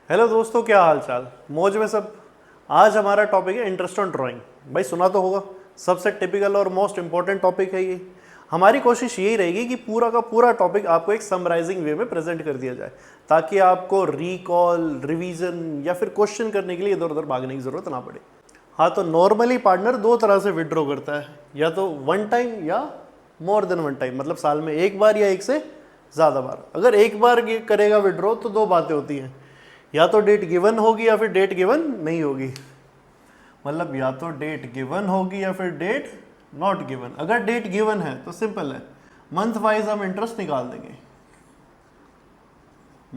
Hello दोस्तों, क्या हाल चाल? मौज में सब। आज हमारा टॉपिक है इंटरेस्ट ऑन ड्राइंग। भाई सुना तो होगा, सबसे टिपिकल और मोस्ट इंपॉर्टेंट टॉपिक है ये। हमारी कोशिश यही रहेगी कि पूरा का पूरा टॉपिक आपको एक समराइजिंग वे में प्रेजेंट कर दिया जाए, ताकि आपको रिकॉल, रिवीजन या फिर क्वेश्चन करने के लिए इधर उधर भागने की जरूरत ना पड़े। हाँ, तो नॉर्मली पार्टनर दो तरह से विड्रॉ करता है, या तो वन टाइम या मोर देन वन टाइम, मतलब साल में एक बार या एक से ज़्यादा बार। अगर एक बार करेगा विड्रॉ तो दो बातें होती हैं, या तो डेट गिवन होगी या फिर डेट गिवन नहीं होगी। मतलब या तो डेट गिवन होगी या फिर डेट नॉट गिवन। अगर डेट गिवन है तो सिंपल है, मंथ वाइज हम इंटरेस्ट निकाल देंगे।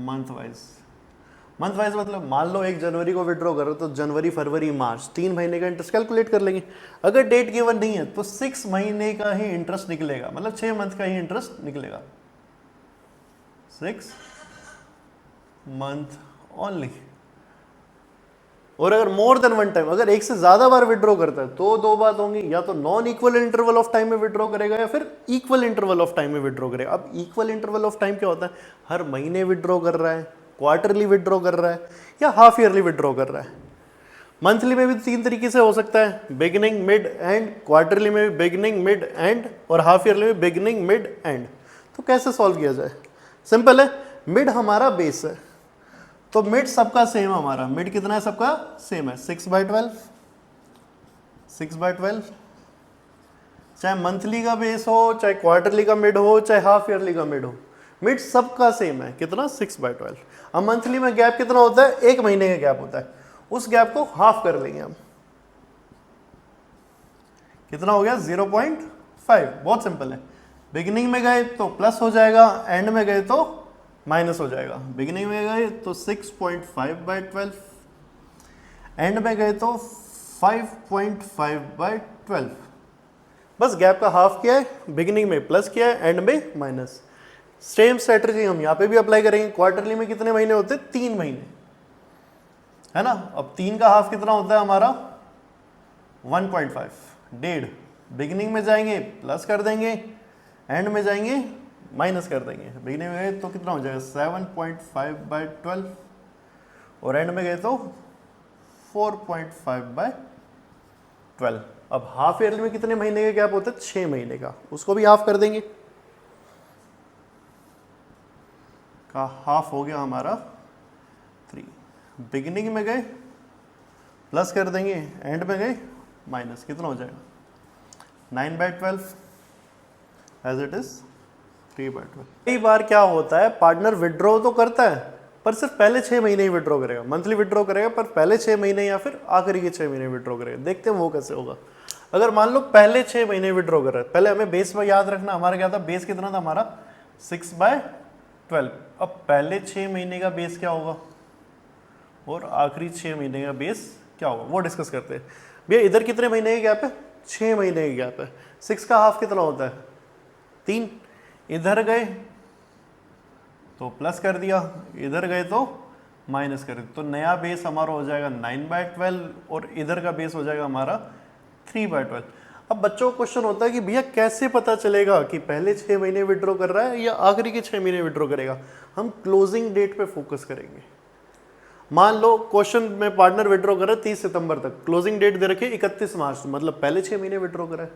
मंथ वाइज मतलब मान लो 1 जनवरी को विड्रॉ करो तो जनवरी, फरवरी, मार्च 3 महीने का इंटरेस्ट कैलकुलेट कर लेंगे। अगर डेट गिवन नहीं है तो 6 महीने का ही इंटरेस्ट निकलेगा, मतलब 6 मंथ का ही इंटरेस्ट निकलेगा। 6 मंथ ओनली। और अगर मोर देन वन टाइम, अगर एक से ज्यादा बार विड्रॉ करता है तो दो बात होंगी, या तो non equal interval of time में विड्रॉ करेगा या फिर इक्वल इंटरवल ऑफ टाइम में विड्रॉ करेगा। अब इक्वल इंटरवल ऑफ टाइम क्या होता है? हर महीने विड्रॉ कर रहा है, क्वार्टरली विड्रॉ कर रहा है, या हाफ ईयरली विड्रॉ कर रहा है। मंथली में भी 3 तरीके से हो सकता है, बिगिनिंग, मिड, एंड। क्वार्टरली में भी बिगिनिंग, मिड, एंड, और हाफ ईयरली में बिगिनिंग, मिड, एंड। तो कैसे सॉल्व किया जाए? सिंपल है, मिड हमारा बेस है, तो मिड सबका सेम हमारा। मिड कितना है? सबका सेम है, 6/12। 6/12 चाहे मंथली का बेस हो, चाहे क्वार्टरली का मिड हो, चाहे हाफ ईयरली का मिड हो, मिड सबका सेम है। कितना? 6/12। अब मंथली में गैप कितना होता है? 1 महीने का गैप होता है, उस गैप को हाफ कर लेंगे हम। कितना हो गया? 0.5। बहुत सिंपल है। बिगिनिंग में गए तो प्लस हो जाएगा, एंड में गए तो माइनस हो जाएगा। बिगिनिंग में गए तो 6.5/12, एंड में गए तो 5.5/12। बस गैप का हाफ किया है, बिगिनिंग में प्लस किया है, एंड में माइनस। सेम स्ट्रेटजी हम यहाँ पे भी अप्लाई करेंगे। क्वार्टरली में कितने महीने होते हैं? 3 महीने, है ना। अब 3 का हाफ कितना होता है हमारा? 1.5, 1.5। बिगिनिंग में जाएंगे प्लस कर देंगे, एंड में जाएंगे माइनस कर देंगे। बिगिनिंग में गए तो कितना हो जाएगा? 7.5/12, और एंड में गए तो 4.5/12। अब हाफ ईयरली में कितने महीने का गैप होता है? 6 महीने का, उसको भी हाफ कर देंगे। का हाफ हो गया हमारा 3। बिगिनिंग में गए प्लस कर देंगे, एंड में गए माइनस। कितना हो जाएगा? 9/12 एज इट इज 3/12। कई बार क्या होता है, पार्टनर विड्रॉ तो करता है पर सिर्फ पहले 6 महीने ही विड्रॉ करेगा। मंथली विड्रॉ करेगा पर पहले 6 महीने या फिर आखिरी के 6 महीने विड्रॉ करेगा। देखते हैं वो कैसे होगा। अगर मान लो पहले 6 महीने विड्रॉ कर रहे हैं, पहले हमें बेस में याद रखना, हमारा क्या था? बेस कितना था हमारा? 6/12। अब पहले 6 महीने का बेस क्या होगा और आखिरी 6 महीने का बेस क्या होगा, वो डिस्कस करते हैं। भैया इधर कितने महीने का गैप है? 6 महीने का गैप है। 6 का हाफ कितना होता है? 3। इधर गए तो प्लस कर दिया, इधर गए तो माइनस कर दिया, तो नया बेस हमारा हो जाएगा 9/12, और इधर का बेस हो जाएगा हमारा 3/12। अब बच्चों को क्वेश्चन होता है कि भैया कैसे पता चलेगा कि पहले 6 महीने विड्रॉ कर रहा है या आखिरी के 6 महीने विड्रॉ करेगा? हम क्लोजिंग डेट पे फोकस करेंगे। मान लो क्वेश्चन में पार्टनर विड्रॉ कर रहा है 30 सितंबर तक, क्लोजिंग डेट दे रखी 31 मार्च, मतलब पहले 6 महीने विड्रॉ कर रहा है।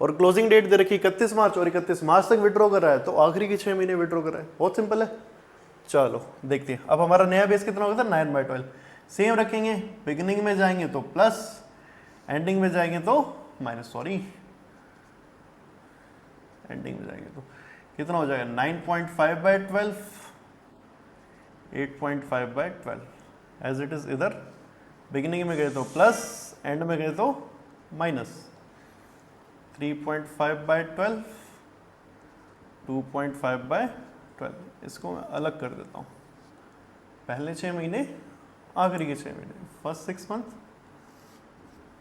और क्लोजिंग डेट दे रखी 31 मार्च, और 31 मार्च तक विड्रॉ कर रहा है, तो आखिरी के 6 महीने विड्रॉ कर रहा है। बहुत सिंपल है। चलो देखते हैं। अब हमारा नया बेस कितना होगा? 9/12। सेम रखेंगे, बिगिनिंग में जाएंगे तो प्लस, एंडिंग में जाएंगे तो माइनस। एंडिंग में जाएंगे तो कितना हो जाएगा? 9.5/12, 8.5/12 एज इट इज। इधर बिगिनिंग में गए तो प्लस, एंड में गए तो माइनस। 3.5/12, 2.5/12। इसको मैं अलग कर देता हूँ। पहले 6 महीने, आखिरी के 6 महीने, फर्स्ट 6 मंथ,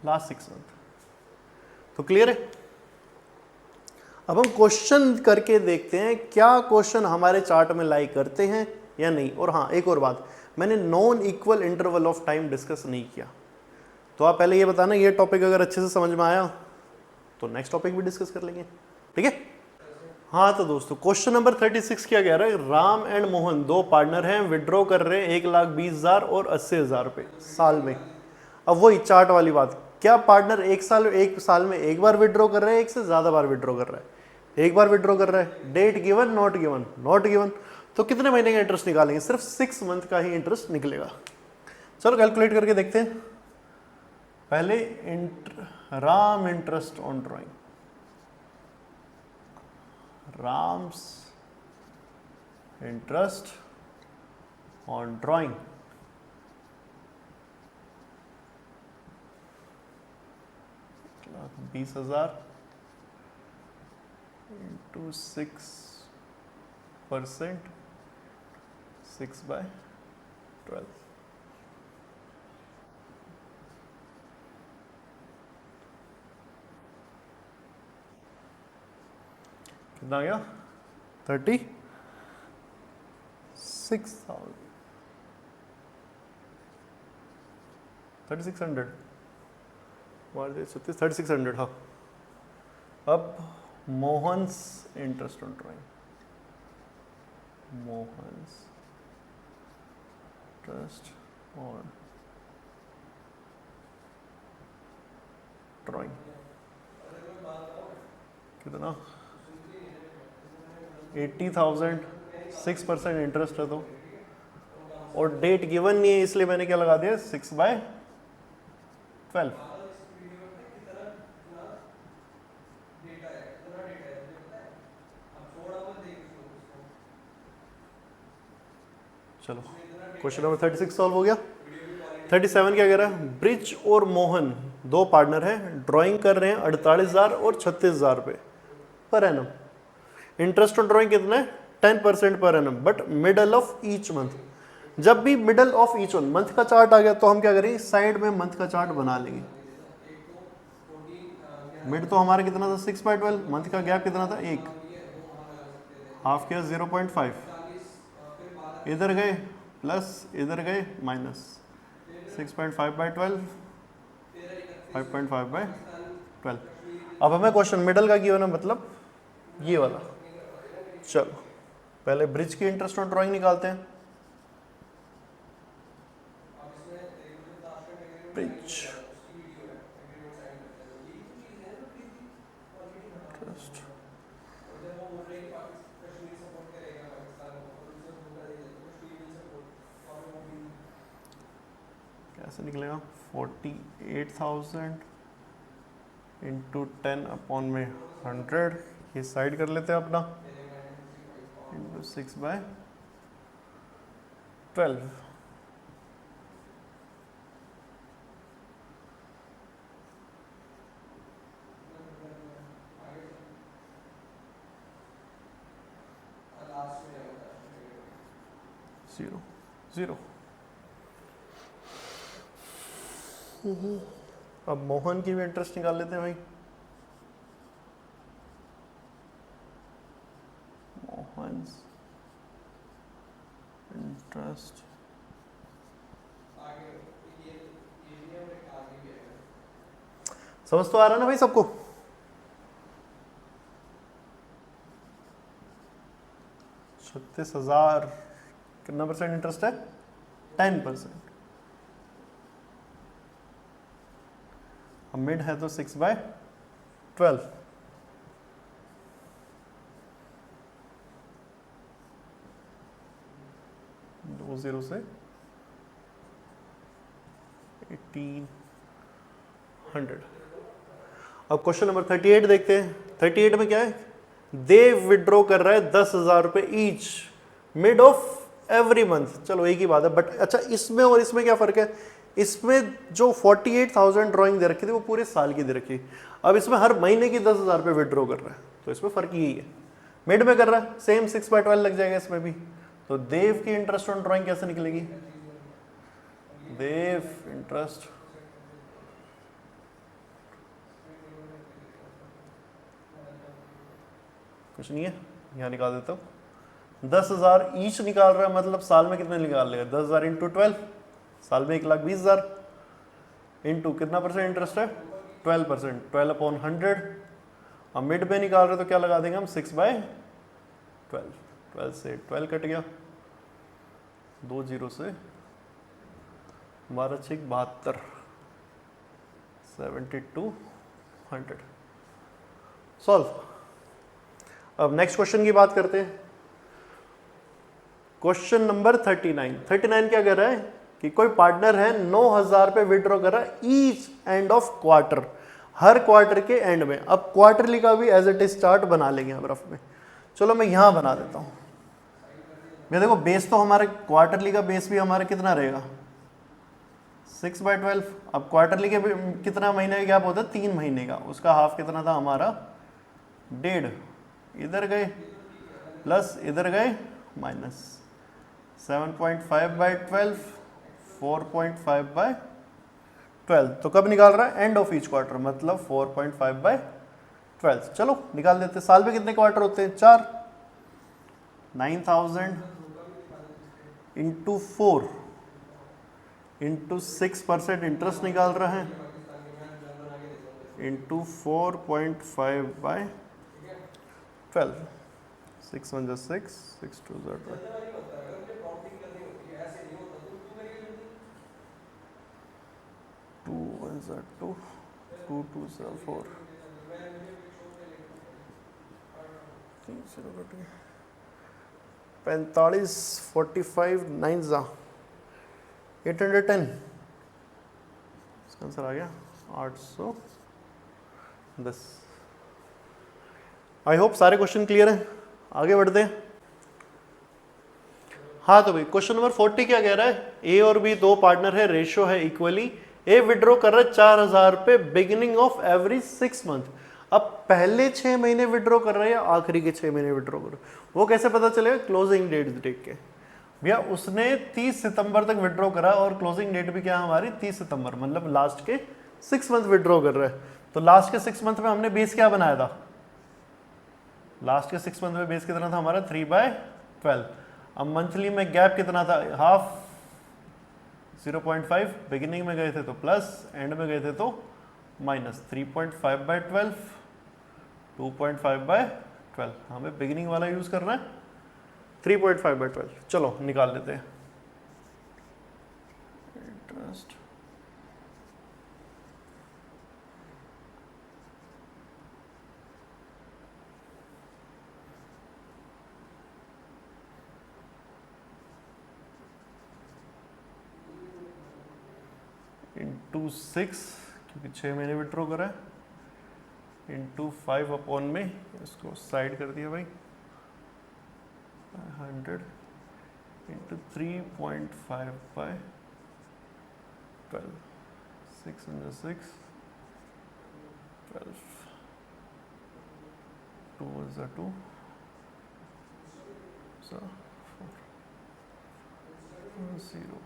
लास्ट 6 मंथ। तो क्लियर है? अब हम क्वेश्चन करके देखते हैं क्या क्वेश्चन हमारे चार्ट में लाइक करते हैं या नहीं। और हाँ, एक और बात, मैंने non equal interval of time discuss नहीं किया, तो आप पहले ये बताना, ये टॉपिक अगर अच्छे से समझ में आया तो नेक्स्ट टॉपिक भी डिस्कस कर लेंगे। ठीक है? हाँ तो दोस्तों क्वेश्चन नंबर 36 क्या कह रहा है, राम एंड मोहन दो पार्टनर हैं, विड्रॉ कर रहे हैं 1,20,000 और 80,000 रुपये साल में। अब वही चार्ट वाली बात, क्या पार्टनर एक साल में एक बार विड्रॉ कर रहे हैं, एक से ज्यादा बार विड्रॉ कर रहा है? एक बार विड्रॉ कर रहा है। Date given, not given, not given. तो कितने महीने का इंटरेस्ट निकालेंगे? सिर्फ 6 मंथ का ही इंटरेस्ट निकलेगा। चलो कैलकुलेट करके देखते हैं। पहले Ram interest on drawing, Ram's interest on drawing, $20,000 into 6%, 6/12। कितना आ गया? 36,000, 3600, 3600। हाँ, अब Mohan's interest on drawing, Mohan's interest on drawing कितना? 80,000, 6% इंटरेस्ट है तो, और डेट गिवन नहीं है इसलिए मैंने क्या लगा दिया, 6/12। चलो क्वेश्चन नंबर 36 सॉल्व हो गया। 37 क्या कह रहा है, ब्रिज और मोहन दो पार्टनर हैं, ड्राइंग कर रहे हैं 48,000 और 36,000 रुपये per annum. Interest on drawing कितना है? 10% per annum, but middle of each month. जब भी मिडल ऑफ ईच मंथ का चार्ट आ गया तो हम क्या करेंगे, साइड में मंथ का चार्ट बना लेंगे। मिड तो हमारा कितना था? 6/12। मंथ का गैप कितना था? 1। हाफ किया 0.5, इधर गए प्लस, इधर गए माइनस। 6.5/12, 5.5/12। अब हमें क्वेश्चन मिडल का गिवन है, मतलब ये वाला। चलो पहले ब्रिज की इंटरेस्ट ऑन ड्राइंग निकालते हैं। ब्रिज इंटरेस्ट कैसे निकलेगा? 48,000 इंटू 10/100, ये साइड कर लेते हैं अपना, इंटू 6/12। जीरो। अब मोहन की भी इंटरेस्ट निकाल लेते हैं भाई। मोहन्स इंटरेस्ट, समझ तो आ रहा है ना भाई सबको? $36,000 कितना परसेंट इंटरेस्ट है? 10%। अब मिड है तो 6/12। दो जीरो से 1800। अब क्वेश्चन नंबर 38 देखते हैं। 38 में क्या है, देव विड्रॉ कर रहा है 10,000 रुपये each mid of every month. चलो एक ही बात है, बट अच्छा इसमें और इसमें क्या फर्क है? इसमें जो 48,000 ड्राइंग दे रखी थी वो पूरे साल की दे रखी, अब इसमें हर महीने की 10,000 रुपये विड्रॉ कर रहा है, तो इसमें फर्क यही है। मिड में कर रहा है, सेम 6/12 लग जाएगा इसमें भी। तो देव की इंटरेस्ट ऑन ड्राइंग कैसे निकलेगी? देव इंटरेस्ट कुछ नहीं है, यहाँ निकाल देता हूँ। 10,000 ईच निकाल रहा है, मतलब साल में कितने निकाल लेगा? 10,000 इंटू 12, साल में 1,20,000 इंटू कितना परसेंट इंटरेस्ट है? 12%, 12/100। अब मिड में निकाल रहे तो क्या लगा देंगे हम 6/12, 12 से 12 कट गया, 2 0 से 12 6 72, 7200 सॉल्व। अब नेक्स्ट क्वेश्चन की बात करते हैं। क्वेश्चन नंबर 39 क्या कह रहा है कि कोई पार्टनर है 9000 पे विड्रॉ कर रहा है each end of quarter, her quarter के एंड में। अब क्वार्टरली का भी एज इट इज चार्ट बना लेंगे हम रफ में। चलो मैं यहां बना देता हूं। ये देखो बेस तो हमारे क्वार्टरली का बेस भी हमारा कितना रहेगा 6/12। अब क्वार्टरली के कितना महीने का गैप होता है 3 महीने का, उसका हाफ कितना था हमारा 1.5, इधर गए प्लस इधर गए माइनस, 7.5/12, 4.5/12। तो कब निकाल रहा है एंड ऑफ ईच क्वार्टर, मतलब 4.5/12। चलो निकाल देते। साल में कितने क्वार्टर होते हैं 4, 9000 इंटू 4 इंटू 6% इंटरेस्ट निकाल रहे हैं इंटू 4.5/12, 6 1 6, 6 2 12, 2 1 2, 2 2 4, 45 45 9 810, इसका आंसर आ गया 810। आई होप सारे क्वेश्चन क्लियर हैं, आगे बढ़ते हैं। हाँ तो भाई क्वेश्चन नंबर 40 क्या कह रहा है, ए और बी दो पार्टनर है, रेशियो है इक्वली, ए विड्रॉ कर रहा है 4000 पे बिगिनिंग ऑफ एवरी 6 मंथ। अब पहले 6 महीने विड्रॉ कर रहा है या आखिरी के 6 महीने विड्रॉ कर रहा है, वो कैसे पता चलेगा, क्लोजिंग डेट देख के। भैया उसने 30 सितंबर तक विड्रॉ करा और क्लोजिंग डेट भी क्या हमारी 30 सितंबर, मतलब लास्ट के 6 मंथ विड्रॉ कर रहा है। तो लास्ट के 6 मंथ में हमने बेस क्या बनाया था, लास्ट के 6 मंथ में बेस कितना था हमारा 3/12। अब मंथली में गैप कितना था, हाफ 0.5, बिगिनिंग में गए थे तो प्लस, एंड में गए थे तो माइनस, 3.5/12, 2.5/12। हमें बिगिनिंग वाला यूज करना है 3.5/12। चलो निकाल लेते हैं। इंटरेस्ट इंटू 6, क्योंकि 6 महीने विड्रॉ करा है, इंटू 5 अपॉन में, इसको साइड कर दिया भाई, 100 इंटू 3.5/12, 6 1 6, 12, 2 1 2, 4 0,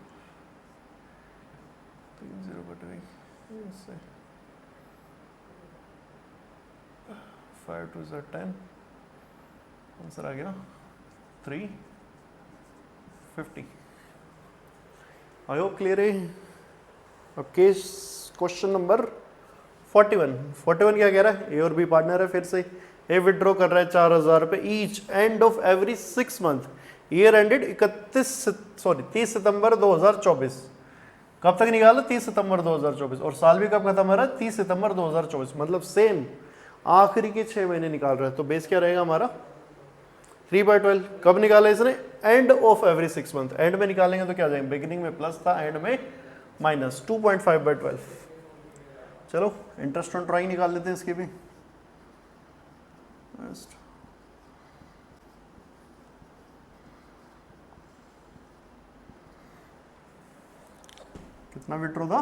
3 0 कट गई इससे, 5 2 10, आंसर आ गया 350। आई होप क्लियर है। अब केस क्वेश्चन नंबर 41 क्या कह रहा है, ए और बी पार्टनर है, फिर से ए विड्रॉ कर रहा है 4000 रुपए each end of every 6 month, year ended 30 सितंबर 2024। कब तक निकाला 30 सितंबर 2024, और साल भी कब खत्म हो रहा है 30 सितंबर 2024, मतलब सेम आखिरी के 6 महीने निकाल रहा है। तो बेस क्या रहेगा हमारा 3/12। कब निकाला इसने, end of every 6 month. And में निकालेंगे तो क्या जाएंगे, बिगिनिंग में प्लस था, एंड में माइनस, 2.5/12। चलो इंटरेस्ट ऑन ड्राइंग निकाल लेते हैं इसकी भी। कितना विड्रॉ था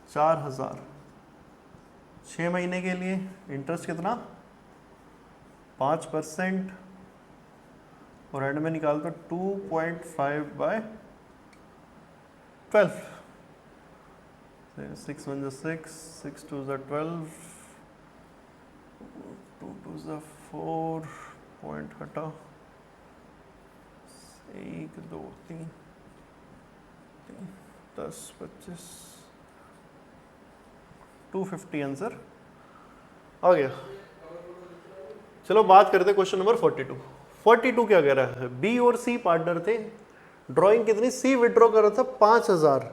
4000, 6 महीने के लिए, इंटरेस्ट कितना 5%, और एंड में निकाल दो 2.5/12, 6 1 6, 6 2 12, 2 2 4, पॉइंट हटा, 1 2 3 10 25, 250 आंसर आ गया। चलो बात करते हैं क्वेश्चन नंबर 42। 42 क्या कह रहा है, बी और सी पार्टनर थे, ड्राइंग कितनी, सी विड्रॉ कर रहा था 5000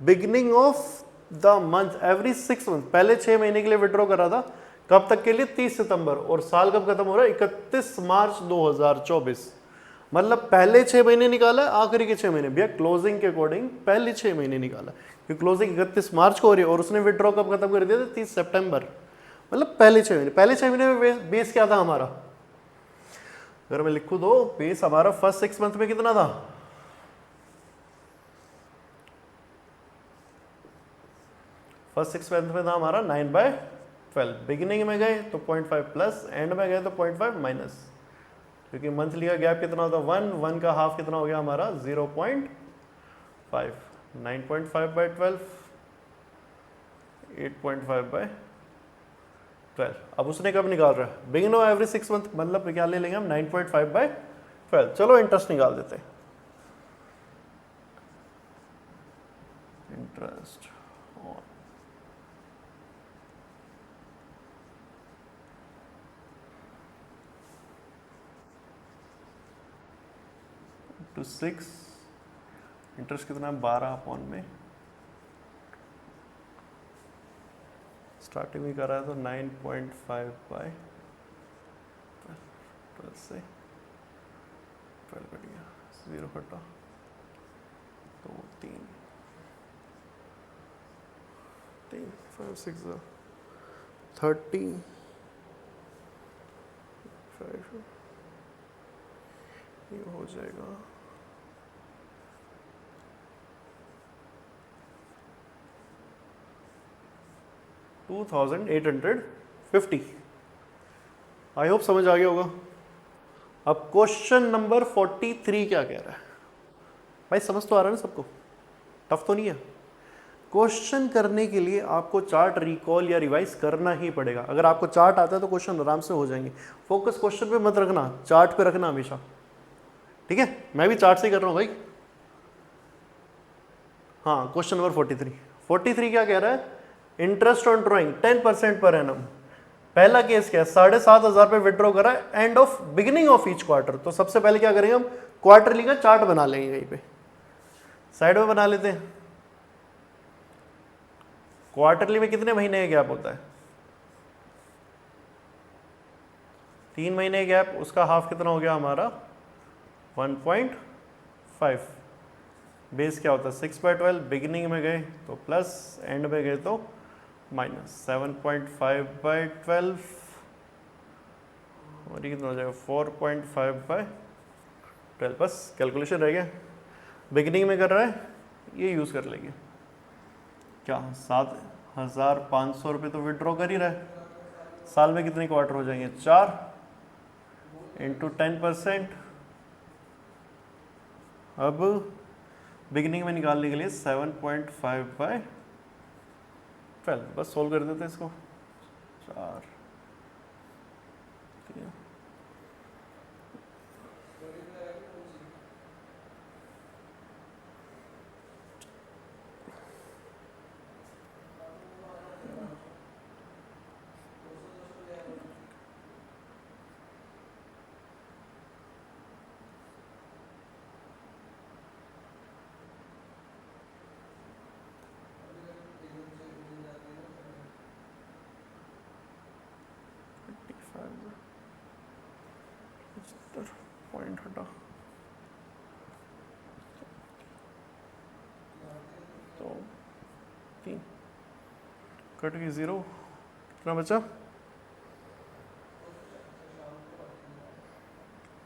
beginning of the month every 6 month, पहले 6 महीने के लिए विड्रॉ कर रहा था, कब तक के लिए, 30 सितंबर, और साल कब खत्म हो रहा है, 31 मार्च 2024। मतलब पहले 6 महीने निकाला, आखिरी के 6 महीने, भैया क्लोजिंग के अकॉर्डिंग पहले 6 महीने निकाला, क्योंकि क्लोजिंग 31 मार्च को हो रही है और उसने विड्रॉ कब खत्म कर दिया था, 30 सितंबर, मतलब पहले 6 महीने। पहले 6 महीने में बेस क्या था हमारा, अगर मैं लिखूं तो बेस हमारा फर्स्ट 6 मंथ में कितना था, फर्स्ट 6 मंथ में था हमारा 9/12, बिगिनिंग में गए तो 0.5 प्लस, एंड में गए तो 0.5 माइनस, क्योंकि मंथली का गैप कितना होता है 1 का हाफ कितना हो गया हमारा 0.5, 9.5/12, 8.5/12। अब उसने कब निकाल रहा है, बिगिन ऑफ एवरी 6 मंथ, मतलब क्या ले लेंगे हम 9.5/12। चलो इंटरेस्ट निकाल देते हैं, इंटरेस्ट ऑन टू 6, इंटरेस्ट कितना है 12 में, स्टार्टिंग में कर रहा है तो 9.5/12 से 12 कट गया, 0 कटा तो 3 5 6 30 5, ये हो जाएगा 2850। आई होप समझ आ गया होगा। अब क्वेश्चन नंबर 43 क्या कह रहा है, भाई समझ तो आ रहा है ना सबको, टफ तो नहीं है। क्वेश्चन करने के लिए आपको चार्ट रिकॉल या रिवाइज करना ही पड़ेगा। अगर आपको चार्ट आता है तो क्वेश्चन आराम से हो जाएंगे। फोकस क्वेश्चन पे मत रखना, चार्ट पे रखना हमेशा, ठीक है। मैं भी चार्ट से ही कर रहा हूं भाई। हाँ, क्वेश्चन नंबर 43 क्या कह रहा है, interest on drawing 10% per annum. पहला केस क्या है, 7,500 पे विड्रॉ करा end of beginning of each quarter. तो सबसे पहले क्या करेंगे हम, क्वार्टरली का चार्ट बना लेंगे, कहीं पे साइड में बना लेते हैं। क्वार्टरली में कितने महीने का गैप होता है, 3 महीने गैप, उसका हाफ कितना हो गया हमारा 1.5। बेस क्या होता है 6/12, बिगिनिंग में गए तो प्लस, एंड में गए तो माइनस, 7.5/12 और ये कितना हो जाएगा 4.5/12। बस कैलकुलेशन रह गया, बिगिनिंग में कर रहा है ये यूज़ कर लेंगे। क्या 7,500 रुपये तो विड्रॉ कर ही रहा है, साल में कितने क्वार्टर हो जाएंगे 4 इंटू 10%। अब बिगिनिंग में निकालने के लिए 7.5/12, बस सोल्व कर देते हैं इसको, 4 पॉइंट हटा तो 3 कट गई 0, कितना बचा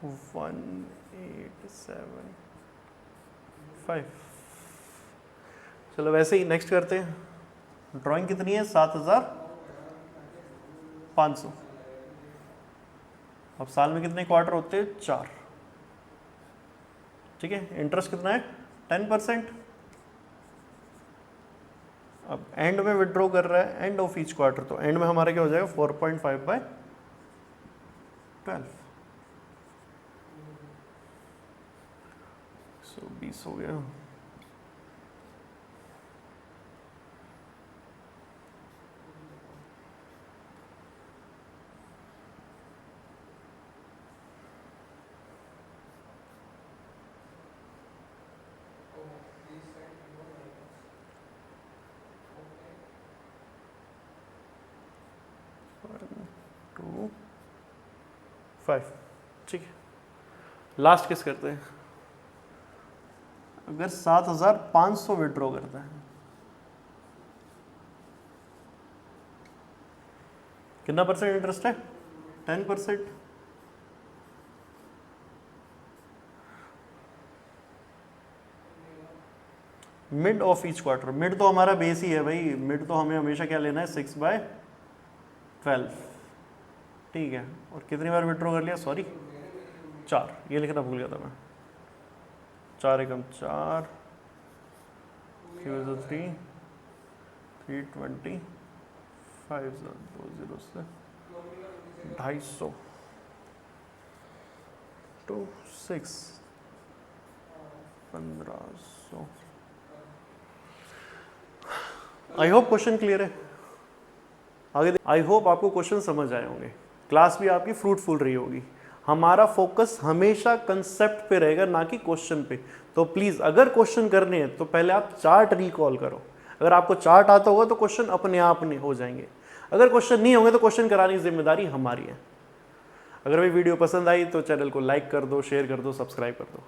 1875। चलो वैसे ही नेक्स्ट करते हैं। ड्राइंग कितनी है 7,500। अब साल में कितने क्वार्टर होते हैं 4, ठीक है। इंटरेस्ट कितना है 10%। अब एंड में विड्रॉ कर रहा है एंड ऑफ ईच क्वार्टर, तो एंड में हमारा क्या हो जाएगा 4.5/12, 120 हो गया। 5, ठीक है। लास्ट किस करते हैं? अगर 7,500 विड्रॉ करते हैं, कितना परसेंट इंटरेस्ट है? 10%। Mid of each quarter, mid तो हमारा बेस ही है भाई, मिड तो हमें हमेशा क्या लेना है? 6/12, ठीक है। और कितनी बार विड्रॉ कर लिया? सॉरी 4, ये लिखना भूल गया था मैं। 4 एकम 4, 3 320, 5 2 से 250 to 6 1500। I hope question clear है। आगे आई होप आपको क्वेश्चन समझ आए होंगे, क्लास भी आपकी फ्रूटफुल रही होगी। हमारा फोकस हमेशा कंसेप्ट पे रहेगा, ना कि क्वेश्चन पे। तो प्लीज अगर क्वेश्चन करने हैं तो पहले आप चार्ट रिकॉल करो। अगर आपको चार्ट आता होगा तो क्वेश्चन अपने आप नहीं हो जाएंगे। अगर क्वेश्चन नहीं होंगे तो क्वेश्चन कराने की जिम्मेदारी हमारी है। अगर भाई वीडियो पसंद आई तो चैनल को लाइक कर दो, शेयर कर दो, सब्सक्राइब कर दो।